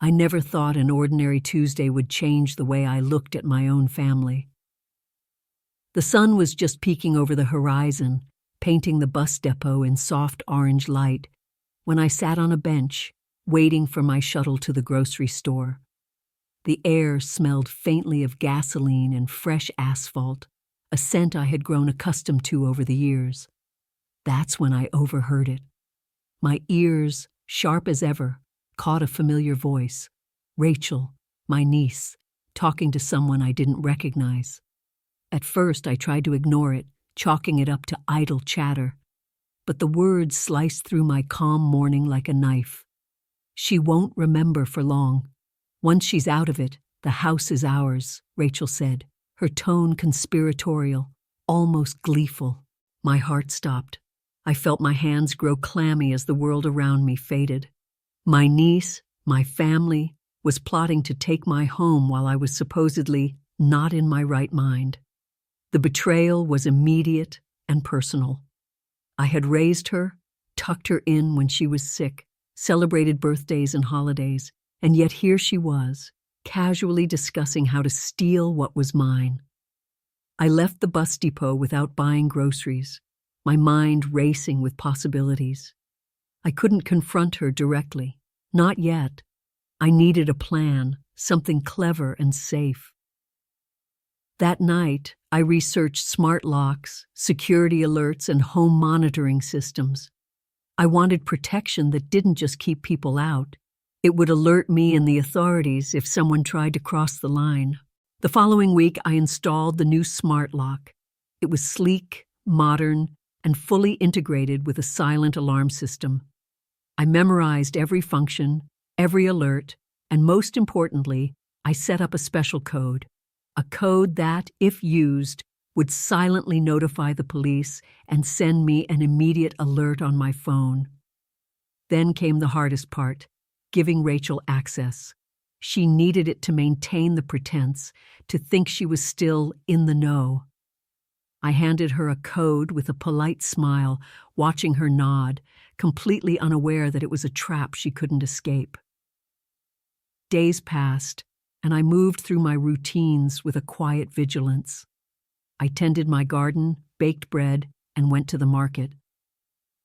I never thought an ordinary Tuesday would change the way I looked at my own family. The sun was just peeking over the horizon, painting the bus depot in soft orange light, when I sat on a bench, waiting for my shuttle to the grocery store. The air smelled faintly of gasoline and fresh asphalt, a scent I had grown accustomed to over the years. That's when I overheard it. My ears, sharp as ever, caught a familiar voice. Rachel, my niece, talking to someone I didn't recognize. At first I tried to ignore it, chalking it up to idle chatter. But the words sliced through my calm morning like a knife. She won't remember for long. Once she's out of it, the house is ours, Rachel said, her tone conspiratorial, almost gleeful. My heart stopped. I felt my hands grow clammy as the world around me faded. My niece, my family, was plotting to take my home while I was supposedly not in my right mind. The betrayal was immediate and personal. I had raised her, tucked her in when she was sick, celebrated birthdays and holidays, and yet here she was, casually discussing how to steal what was mine. I left the bus depot without buying groceries, my mind racing with possibilities. I couldn't confront her directly, not yet. I needed a plan, something clever and safe. That night, I researched smart locks, security alerts, and home monitoring systems. I wanted protection that didn't just keep people out. It would alert me and the authorities if someone tried to cross the line. The following week, I installed the new smart lock. It was sleek, modern, and fully integrated with a silent alarm system. I memorized every function, every alert, and most importantly, I set up a special code. A code that, if used, would silently notify the police and send me an immediate alert on my phone. Then came the hardest part, giving Rachel access. She needed it to maintain the pretense, to think she was still in the know. I handed her a code with a polite smile, watching her nod, completely unaware that it was a trap she couldn't escape. Days passed, and I moved through my routines with a quiet vigilance. I tended my garden, baked bread, and went to the market.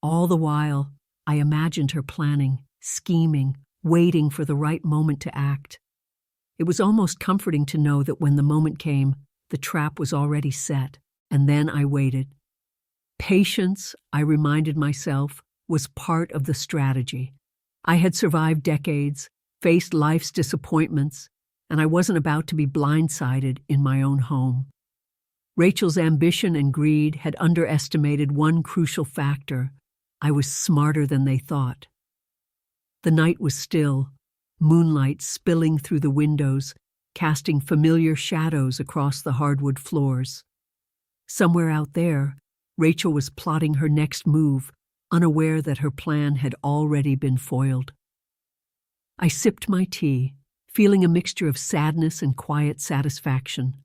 All the while, I imagined her planning, scheming, waiting for the right moment to act. It was almost comforting to know that when the moment came, the trap was already set, and then I waited. Patience, I reminded myself, was part of the strategy. I had survived decades, faced life's disappointments, and I wasn't about to be blindsided in my own home. Rachel's ambition and greed had underestimated one crucial factor. I was smarter than they thought. The night was still, moonlight spilling through the windows, casting familiar shadows across the hardwood floors. Somewhere out there, Rachel was plotting her next move, unaware that her plan had already been foiled. I sipped my tea, feeling a mixture of sadness and quiet satisfaction.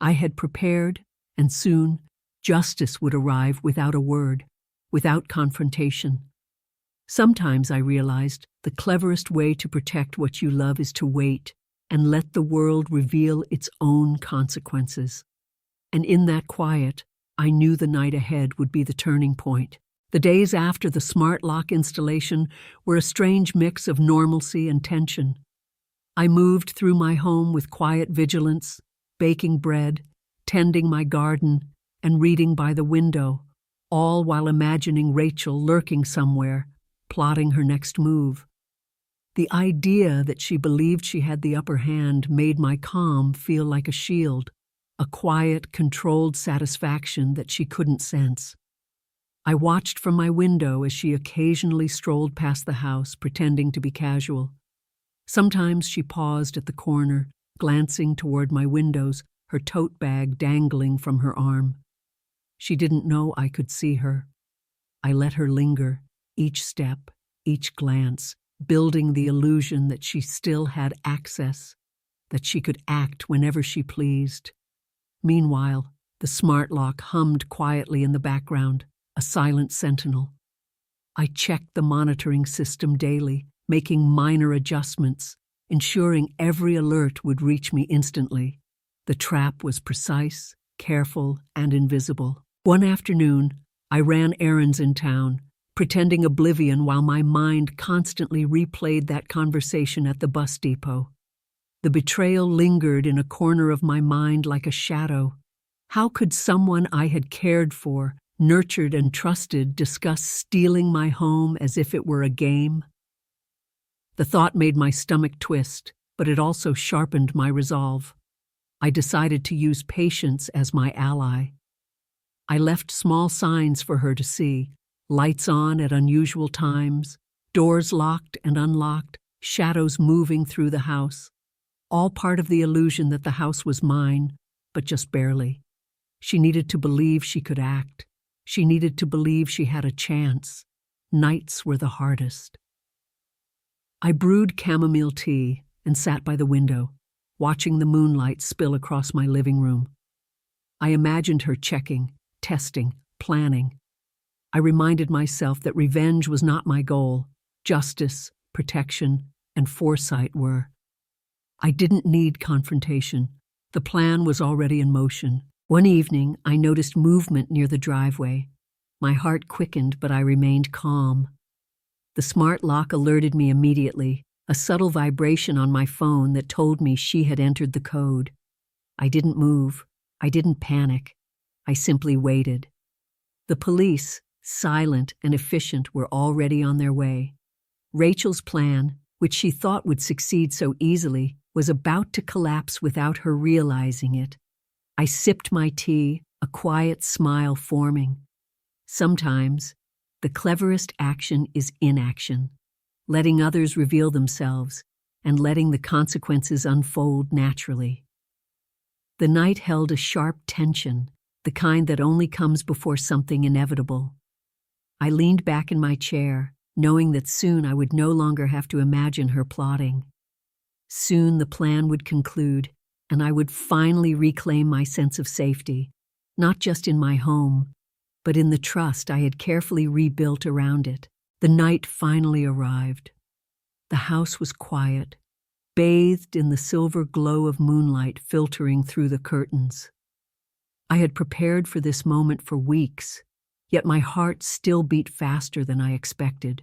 I had prepared, and soon, justice would arrive without a word, without confrontation. Sometimes, I realized, the cleverest way to protect what you love is to wait and let the world reveal its own consequences. And in that quiet, I knew the night ahead would be the turning point. The days after the smart lock installation were a strange mix of normalcy and tension. I moved through my home with quiet vigilance, baking bread, tending my garden, and reading by the window, all while imagining Rachel lurking somewhere, plotting her next move. The idea that she believed she had the upper hand made my calm feel like a shield, a quiet, controlled satisfaction that she couldn't sense. I watched from my window as she occasionally strolled past the house, pretending to be casual. Sometimes she paused at the corner, glancing toward my windows, her tote bag dangling from her arm. She didn't know I could see her. I let her linger, each step, each glance, building the illusion that she still had access, that she could act whenever she pleased. Meanwhile, the smart lock hummed quietly in the background, a silent sentinel. I checked the monitoring system daily, making minor adjustments, ensuring every alert would reach me instantly. The trap was precise, careful, and invisible. One afternoon, I ran errands in town, pretending oblivion while my mind constantly replayed that conversation at the bus depot. The betrayal lingered in a corner of my mind like a shadow. How could someone I had cared for, nurtured and trusted, discuss stealing my home as if it were a game? The thought made my stomach twist, but it also sharpened my resolve. I decided to use patience as my ally. I left small signs for her to see: lights on at unusual times, doors locked and unlocked, shadows moving through the house. All part of the illusion that the house was mine, but just barely. She needed to believe she could act. She needed to believe she had a chance. Nights were the hardest. I brewed chamomile tea and sat by the window, watching the moonlight spill across my living room. I imagined her checking, testing, planning. I reminded myself that revenge was not my goal. Justice, protection, and foresight were. I didn't need confrontation. The plan was already in motion. One evening, I noticed movement near the driveway. My heart quickened, but I remained calm. The smart lock alerted me immediately, a subtle vibration on my phone that told me she had entered the code. I didn't move. I didn't panic. I simply waited. The police, silent and efficient, were already on their way. Rachel's plan, which she thought would succeed so easily, was about to collapse without her realizing it. I sipped my tea, a quiet smile forming. Sometimes, the cleverest action is inaction, letting others reveal themselves and letting the consequences unfold naturally. The night held a sharp tension, the kind that only comes before something inevitable. I leaned back in my chair, knowing that soon I would no longer have to imagine her plotting. Soon the plan would conclude, and I would finally reclaim my sense of safety, not just in my home, but in the trust I had carefully rebuilt around it. The night finally arrived. The house was quiet, bathed in the silver glow of moonlight filtering through the curtains. I had prepared for this moment for weeks, yet my heart still beat faster than I expected.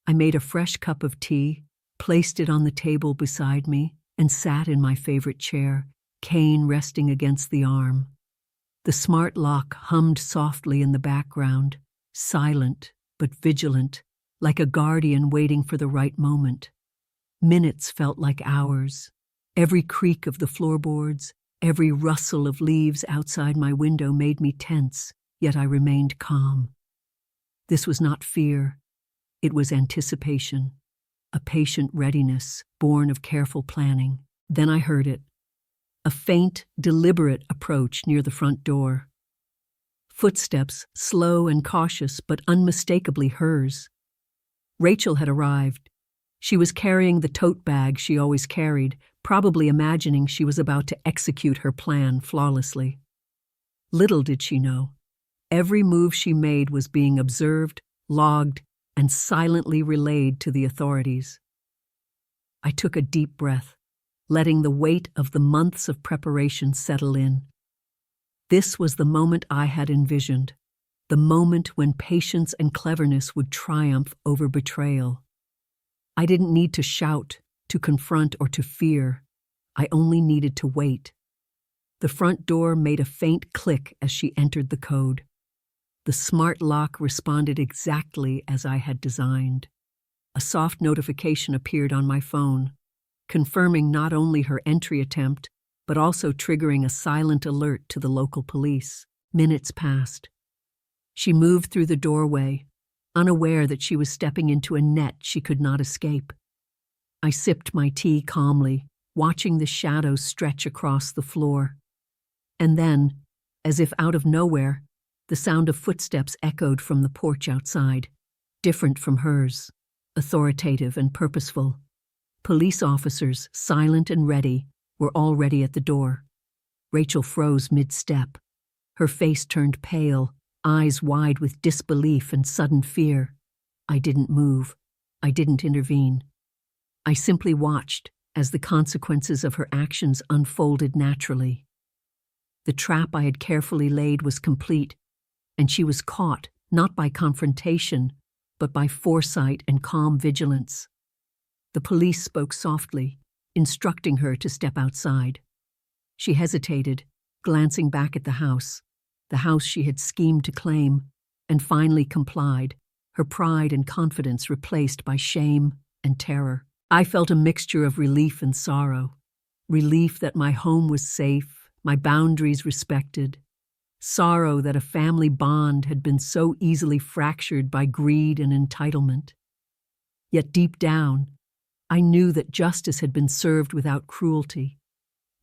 I made a fresh cup of tea, placed it on the table beside me, and sat in my favorite chair, cane resting against the arm. The smart lock hummed softly in the background, silent but vigilant, like a guardian waiting for the right moment. Minutes felt like hours. Every creak of the floorboards, every rustle of leaves outside my window made me tense, yet I remained calm. This was not fear. It was anticipation, a patient readiness born of careful planning. Then I heard it. A faint, deliberate approach near the front door. Footsteps, slow and cautious, but unmistakably hers. Rachel had arrived. She was carrying the tote bag she always carried, probably imagining she was about to execute her plan flawlessly. Little did she know, every move she made was being observed, logged, and silently relayed to the authorities. I took a deep breath, letting the weight of the months of preparation settle in. This was the moment I had envisioned, the moment when patience and cleverness would triumph over betrayal. I didn't need to shout, to confront, or to fear. I only needed to wait. The front door made a faint click as she entered the code. The smart lock responded exactly as I had designed. A soft notification appeared on my phone, confirming not only her entry attempt, but also triggering a silent alert to the local police. Minutes passed. She moved through the doorway, unaware that she was stepping into a net she could not escape. I sipped my tea calmly, watching the shadows stretch across the floor. And then, as if out of nowhere, the sound of footsteps echoed from the porch outside, different from hers, authoritative and purposeful. Police officers, silent and ready, were already at the door. Rachel froze mid-step. Her face turned pale, eyes wide with disbelief and sudden fear. I didn't move. I didn't intervene. I simply watched, as the consequences of her actions unfolded naturally. The trap I had carefully laid was complete, and she was caught not by confrontation, but by foresight and calm vigilance. The police spoke softly, instructing her to step outside. She hesitated, glancing back at the house she had schemed to claim, and finally complied, her pride and confidence replaced by shame and terror. I felt a mixture of relief and sorrow. Relief that my home was safe, my boundaries respected. Sorrow that a family bond had been so easily fractured by greed and entitlement. Yet deep down, I knew that justice had been served without cruelty,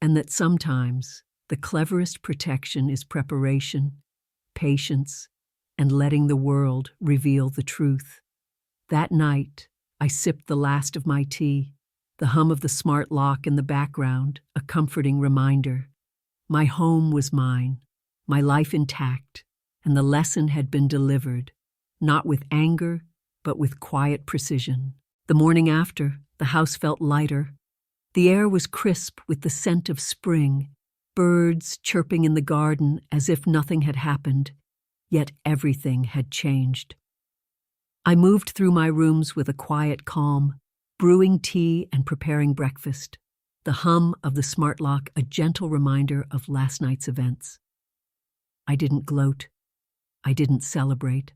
and that sometimes the cleverest protection is preparation, patience, and letting the world reveal the truth. That night, I sipped the last of my tea, the hum of the smart lock in the background, a comforting reminder. My home was mine, my life intact, and the lesson had been delivered, not with anger, but with quiet precision. The morning after, the house felt lighter. The air was crisp with the scent of spring, birds chirping in the garden as if nothing had happened, yet everything had changed. I moved through my rooms with a quiet calm, brewing tea and preparing breakfast, the hum of the smart lock a gentle reminder of last night's events. I didn't gloat. I didn't celebrate.